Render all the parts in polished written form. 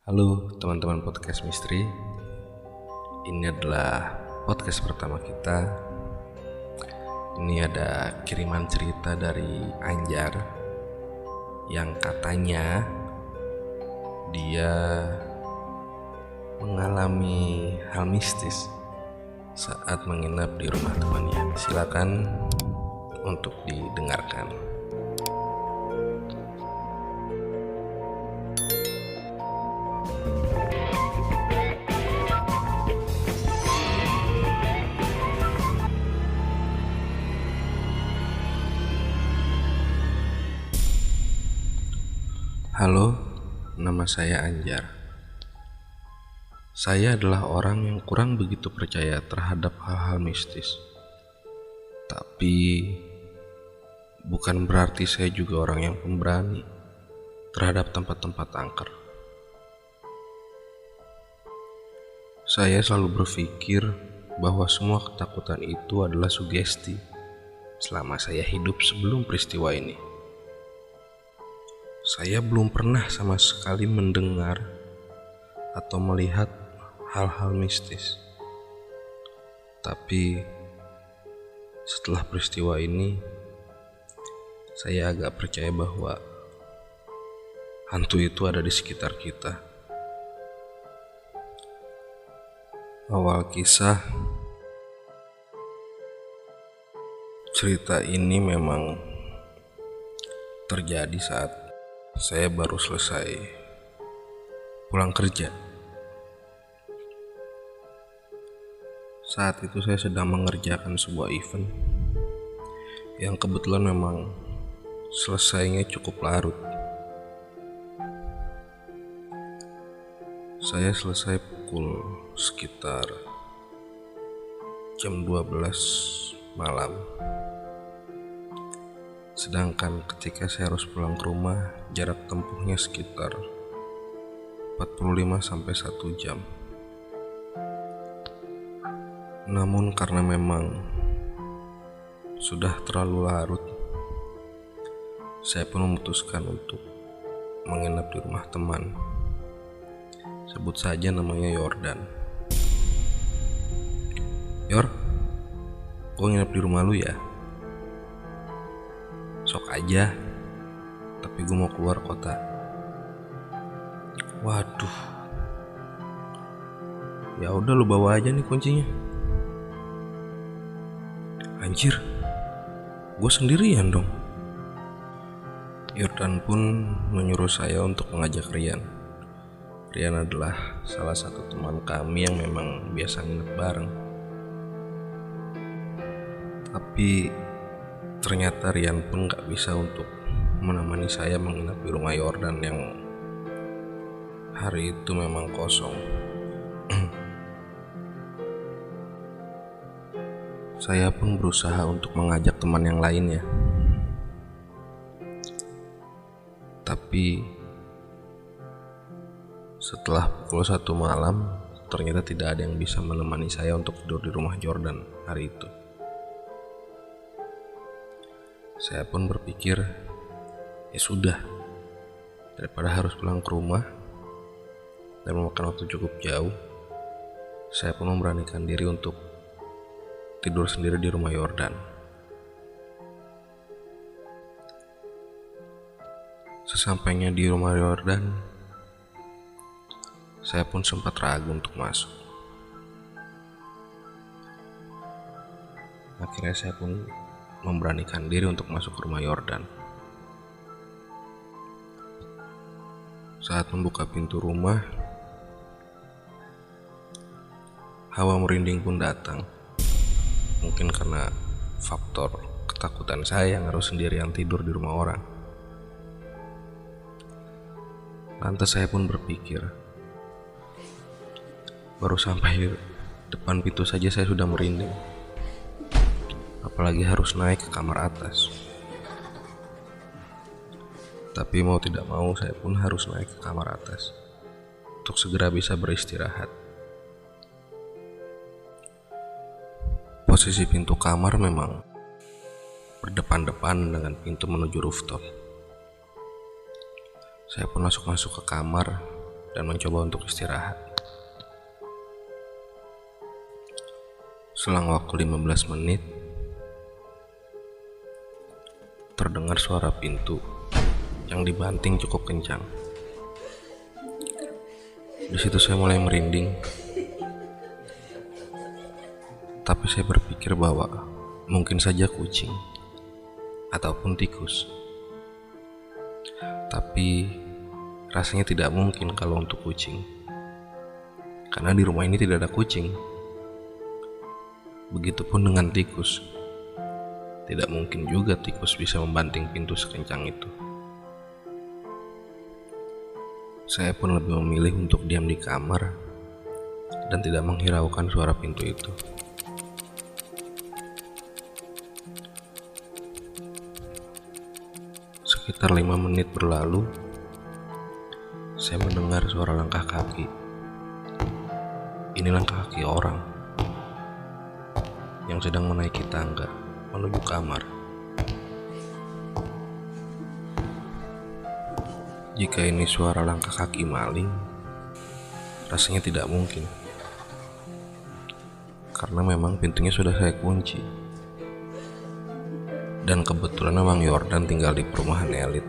Halo teman-teman podcast misteri. Ini adalah podcast pertama kita. Ini ada kiriman cerita dari Anjar yang katanya dia mengalami hal mistis saat menginap di rumah temannya. Silakan untuk didengarkan. Halo, nama saya Anjar. Saya adalah orang yang kurang begitu percaya terhadap hal-hal mistis. Tapi bukan berarti saya juga orang yang pemberani terhadap tempat-tempat angker. Saya selalu berpikir bahwa semua ketakutan itu adalah sugesti selama saya hidup sebelum peristiwa ini. Saya belum pernah sama sekali mendengar atau melihat hal-hal mistis. Tapi setelah peristiwa ini, saya agak percaya bahwa hantu itu ada di sekitar kita. Awal kisah cerita ini memang terjadi saat saya baru selesai pulang kerja. Saat itu saya sedang mengerjakan sebuah event yang kebetulan memang selesainya cukup larut. Saya selesai pukul sekitar jam 12 malam. Sedangkan ketika saya harus pulang ke rumah, jarak tempuhnya sekitar 45 sampai 1 jam. Namun karena memang sudah terlalu larut, saya pun memutuskan untuk menginap di rumah teman. Sebut saja namanya Yordan. Yor, gua nginep di rumah lu ya? Sok aja, tapi gue mau keluar kota. Waduh, ya udah lu bawa aja nih kuncinya. Anjir, gue sendirian dong. Yordan pun menyuruh saya untuk mengajak Rian. Rian adalah salah satu teman kami yang memang biasa nginep bareng. Tapi ternyata Rian pun gak bisa untuk menemani saya menginap di rumah Yordan yang hari itu memang kosong. Saya pun berusaha untuk mengajak teman yang lainnya. Tapi setelah pukul 1 malam, ternyata tidak ada yang bisa menemani saya untuk tidur di rumah Yordan hari itu. Saya pun berpikir, ya sudah, daripada harus pulang ke rumah dan memakan waktu cukup jauh, saya pun memberanikan diri untuk tidur sendiri di rumah Yordan. Sesampainya di rumah Yordan, saya pun sempat ragu untuk masuk. Akhirnya saya pun memberanikan diri untuk masuk ke rumah Yordan. Saat membuka pintu rumah, hawa merinding pun datang. Mungkin karena faktor ketakutan saya yang harus sendirian tidur di rumah orang. Lantas saya pun berpikir, baru sampai depan pintu saja saya sudah merinding, apalagi harus naik ke kamar atas. Tapi mau tidak mau saya pun harus naik ke kamar atas untuk segera bisa beristirahat. Posisi pintu kamar memang berdepan-depan dengan pintu menuju rooftop. Saya pun masuk ke kamar dan mencoba untuk istirahat. Selang waktu 15 menit, terdengar suara pintu yang dibanting cukup kencang. Di situ saya mulai merinding, tapi saya berpikir bahwa mungkin saja kucing ataupun tikus. Tapi rasanya tidak mungkin kalau untuk kucing, karena di rumah ini tidak ada kucing. Begitupun dengan tikus. Tidak mungkin juga tikus bisa membanting pintu sekencang itu. Saya pun lebih memilih untuk diam di kamar dan tidak menghiraukan suara pintu itu. Sekitar 5 menit berlalu, saya mendengar suara langkah kaki. Ini langkah kaki orang yang sedang menaiki tangga menuju kamar. Jika ini suara langkah kaki maling, rasanya tidak mungkin, karena memang pintunya sudah saya kunci. Dan kebetulan memang Yordan tinggal di perumahan elit,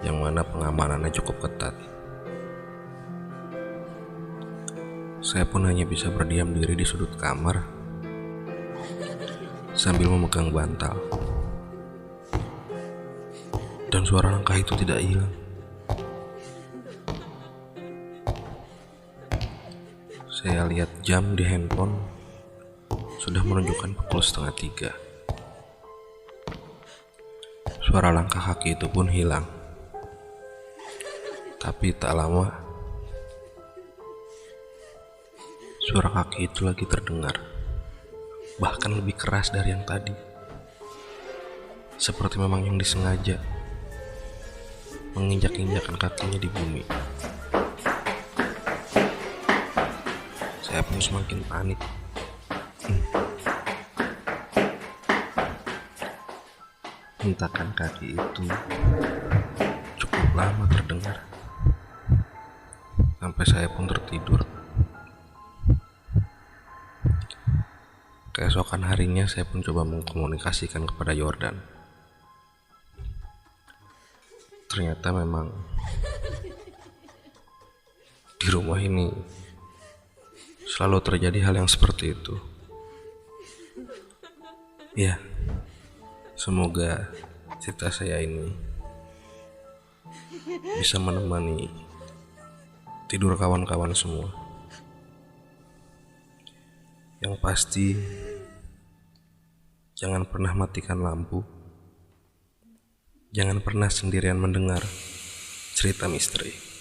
yang mana pengamanannya cukup ketat. Saya pun hanya bisa berdiam diri di sudut kamar sambil memegang bantal. Dan suara langkah itu tidak hilang. Saya lihat jam di handphone, sudah menunjukkan pukul 2:30. Suara langkah kaki itu pun hilang. Tapi tak lama, suara kaki itu lagi terdengar, bahkan lebih keras dari yang tadi. Seperti memang yang disengaja menginjak-injakkan kakinya di bumi. Saya pun semakin panik. Hentakan kaki itu cukup lama terdengar, sampai saya pun tertidur. Keesokan harinya saya pun coba mengkomunikasikan kepada Yordan. Ternyata memang di rumah ini selalu terjadi hal yang seperti itu. Ya, semoga cerita saya ini bisa menemani tidur kawan-kawan semua. Yang pasti, jangan pernah matikan lampu. Jangan pernah sendirian mendengar cerita misteri.